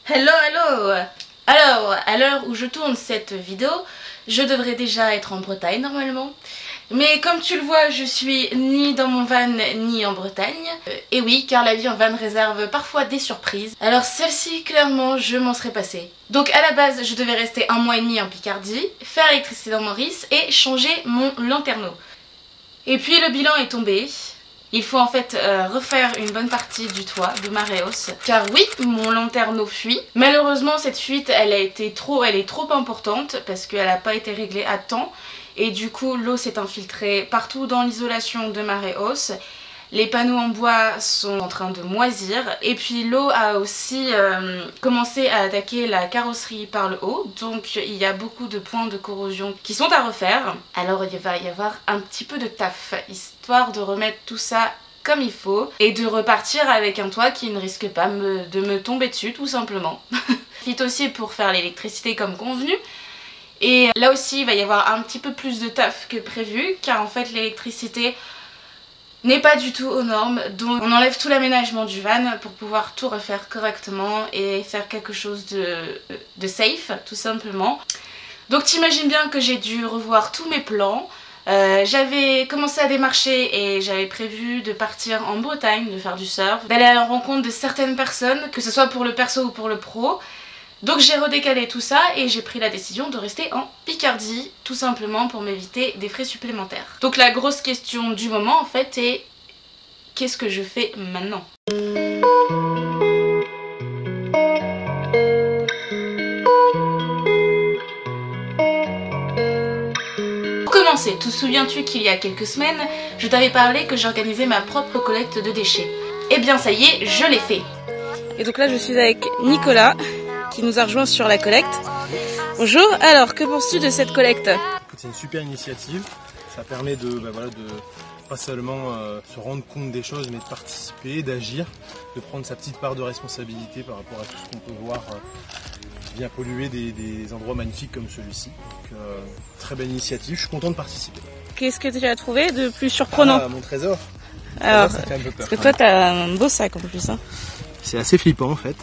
Hello, hello! Alors, à l'heure où je tourne cette vidéo, je devrais déjà être en Bretagne normalement. Mais comme tu le vois, je suis ni dans mon van ni en Bretagne. Et oui, car la vie en van réserve parfois des surprises. Alors celle-ci, clairement, je m'en serais passée. Donc à la base, je devais rester 1 mois et demi en Picardie, faire l'électricité dans Maurice et changer mon lanterneau. Et puis le bilan est tombé. Il faut en fait refaire une bonne partie du toit de ma réhausse. Car oui, mon lanterneau fuit. Malheureusement, cette fuite, elle est trop importante parce qu'elle n'a pas été réglée à temps. Et du coup, l'eau s'est infiltrée partout dans l'isolation de ma réhausse. Les panneaux en bois sont en train de moisir. Et puis l'eau a aussi commencé à attaquer la carrosserie par le haut. Donc il y a beaucoup de points de corrosion qui sont à refaire. Alors il va y avoir un petit peu de taf, histoire de remettre tout ça comme il faut. Et de repartir avec un toit qui ne risque pas de me tomber dessus tout simplement. Fit aussi pour faire l'électricité comme convenu. Et là aussi il va y avoir un petit peu plus de taf que prévu. Car en fait l'électricité n'est pas du tout aux normes, donc on enlève tout l'aménagement du van pour pouvoir tout refaire correctement et faire quelque chose de safe tout simplement. Donc t'imagines bien que j'ai dû revoir tous mes plans. J'avais commencé à démarcher et j'avais prévu de partir en Bretagne, de faire du surf, d'aller à la rencontre de certaines personnes, que ce soit pour le perso ou pour le pro. Donc j'ai redécalé tout ça et j'ai pris la décision de rester en Picardie, tout simplement pour m'éviter des frais supplémentaires. Donc la grosse question du moment en fait est qu'est-ce que je fais maintenant ? Pour commencer, te souviens-tu qu'il y a quelques semaines, je t'avais parlé que j'organisais ma propre collecte de déchets. Eh bien ça y est, je l'ai fait. Et donc là je suis avec Nicolas, qui nous a rejoint sur la collecte. Bonjour, alors que penses-tu de cette collecte? C'est une super initiative, ça permet de pas seulement se rendre compte des choses, mais de participer, d'agir, de prendre sa petite part de responsabilité par rapport à tout ce qu'on peut voir qui vient polluer des endroits magnifiques comme celui-ci. Donc très belle initiative, je suis content de participer. Qu'est-ce que tu as trouvé de plus surprenant? Mon trésor. Alors, ça fait un peu peur. parce que toi t'as un beau sac en plus. Hein. C'est assez flippant en fait.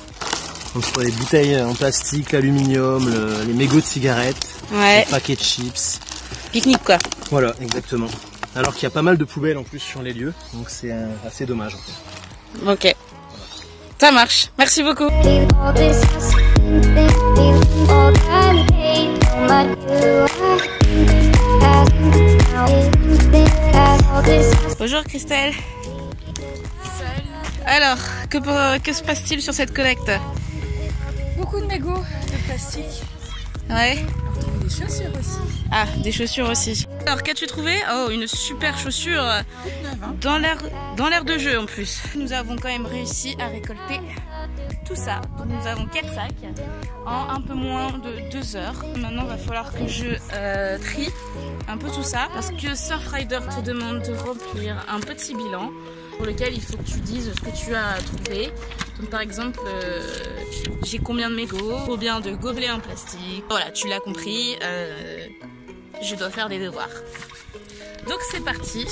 Entre les bouteilles en plastique, l'aluminium, les mégots de cigarettes, les paquets de chips. Pique-nique quoi. Voilà, exactement. Alors qu'il y a pas mal de poubelles en plus sur les lieux, donc c'est assez dommage en fait. Ok. Ça marche. Merci beaucoup. Bonjour Christelle. Salut. Alors, que se passe-t-il sur cette collecte? Beaucoup de mégots de plastique. Ouais. On retrouve des chaussures aussi. Ah, des chaussures aussi. Alors, qu'as-tu trouvé? Oh, une super chaussure. Toute neuve, hein. Dans l'air de jeu en plus. Nous avons quand même réussi à récolter tout ça. Donc nous avons 4 sacs en un peu moins de 2 heures. Maintenant, il va falloir que je trie un peu tout ça. Parce que Surfrider te demande de remplir un petit bilan pour lequel il faut que tu dises ce que tu as trouvé. Donc par exemple, j'ai combien de mégots, combien de gobelets en plastique. Voilà, tu l'as compris, je dois faire des devoirs. Donc c'est parti.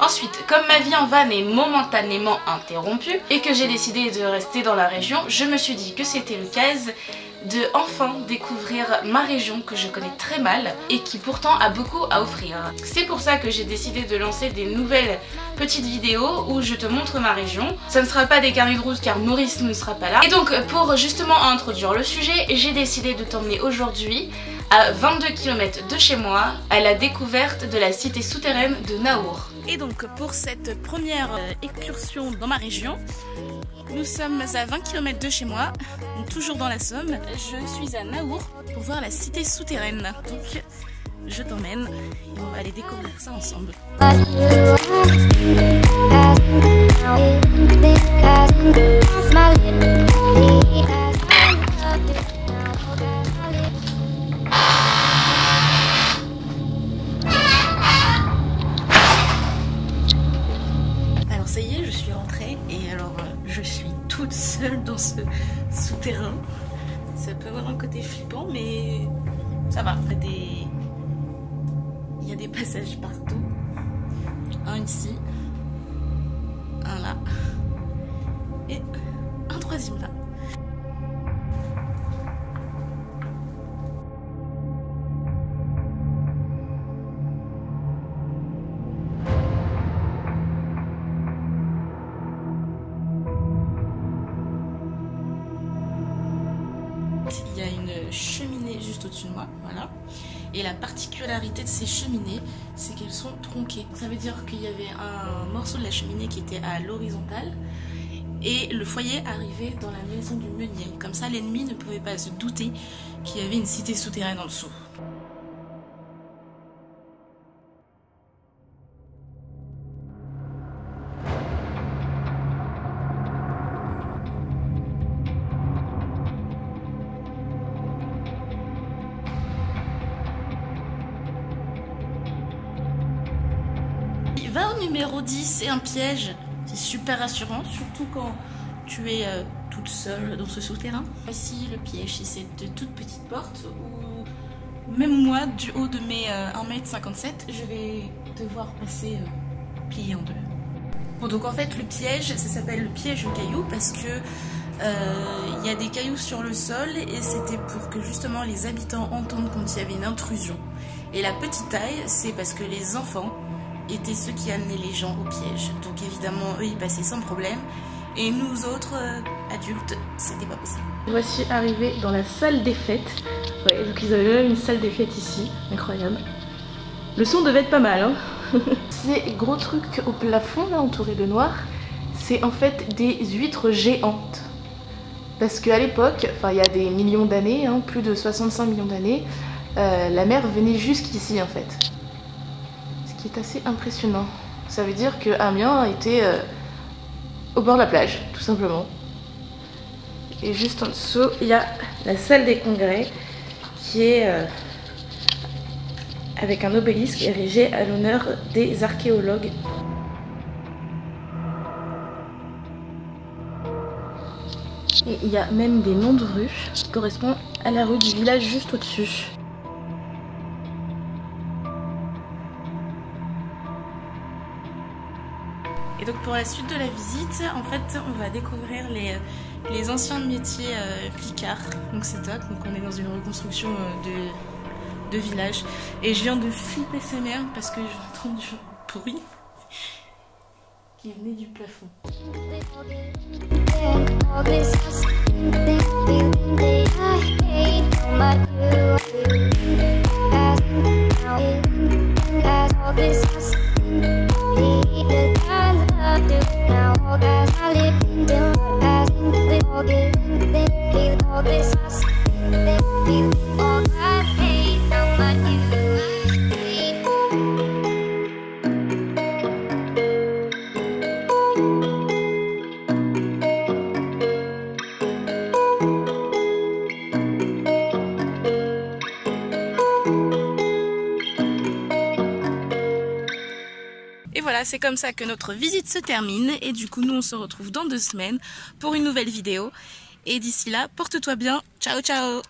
Ensuite, comme ma vie en van est momentanément interrompue et que j'ai décidé de rester dans la région, je me suis dit que c'était l'occasion de enfin découvrir ma région que je connais très mal et qui pourtant a beaucoup à offrir. C'est pour ça que j'ai décidé de lancer des nouvelles petites vidéos où je te montre ma région. Ça ne sera pas des carnets de route car Maurice ne sera pas là. Et donc pour justement introduire le sujet, j'ai décidé de t'emmener aujourd'hui à 22 km de chez moi à la découverte de la cité souterraine de Naour. Et donc pour cette première excursion dans ma région, nous sommes à 20 km de chez moi, donc toujours dans la Somme. Je suis à Naour pour voir la cité souterraine. Donc je t'emmène et on va aller découvrir ça ensemble. Alors ça y est, je suis rentrée et alors je suis toute seule dans ce souterrain. Ça peut avoir un côté flippant mais ça va. Il y a des passages partout. un ici, un là, et un troisième là. Il y a une cheminée juste au-dessus de moi, voilà. Et la particularité de ces cheminées, c'est qu'elles sont tronquées. Ça veut dire qu'il y avait un morceau de la cheminée qui était à l'horizontale et le foyer arrivait dans la maison du meunier. Comme ça, l'ennemi ne pouvait pas se douter qu'il y avait une cité souterraine en dessous. Va au numéro 10, c'est un piège. C'est super rassurant, surtout quand tu es toute seule dans ce souterrain. Voici le piège, c'est cette toute petite porte où même moi, du haut de mes 1m57, je vais devoir passer plié en deux. Bon, donc en fait le piège, ça s'appelle le piège aux cailloux parce que il y a des cailloux sur le sol et c'était pour que justement les habitants entendent quand il y avait une intrusion. Et la petite taille, c'est parce que les enfants étaient ceux qui amenaient les gens au piège. Donc évidemment, eux, ils passaient sans problème. Et nous autres, adultes, c'était pas possible. Voici arrivés dans la salle des fêtes. Ouais, donc ils avaient même une salle des fêtes ici. Incroyable. Le son devait être pas mal, hein. Ces gros trucs au plafond, là, entourés de noir, c'est en fait des huîtres géantes. Parce qu'à l'époque, enfin il y a des millions d'années, hein, plus de 65 millions d'années, la mer venait jusqu'ici en fait. C'est assez impressionnant. Ça veut dire que Amiens était au bord de la plage, tout simplement. Et juste en dessous, il y a la salle des congrès qui est avec un obélisque érigé à l'honneur des archéologues. Et il y a même des noms de rues qui correspondent à la rue du village juste au-dessus. Et donc pour la suite de la visite, en fait, on va découvrir les anciens métiers picards. Donc c'est top. Donc on est dans une reconstruction de village. Et je viens de flipper sa mère parce que j'entends du bruit qui venait du plafond. Et voilà, c'est comme ça que notre visite se termine et du coup nous on se retrouve dans 2 semaines pour une nouvelle vidéo. Et d'ici là, porte-toi bien, ciao ciao.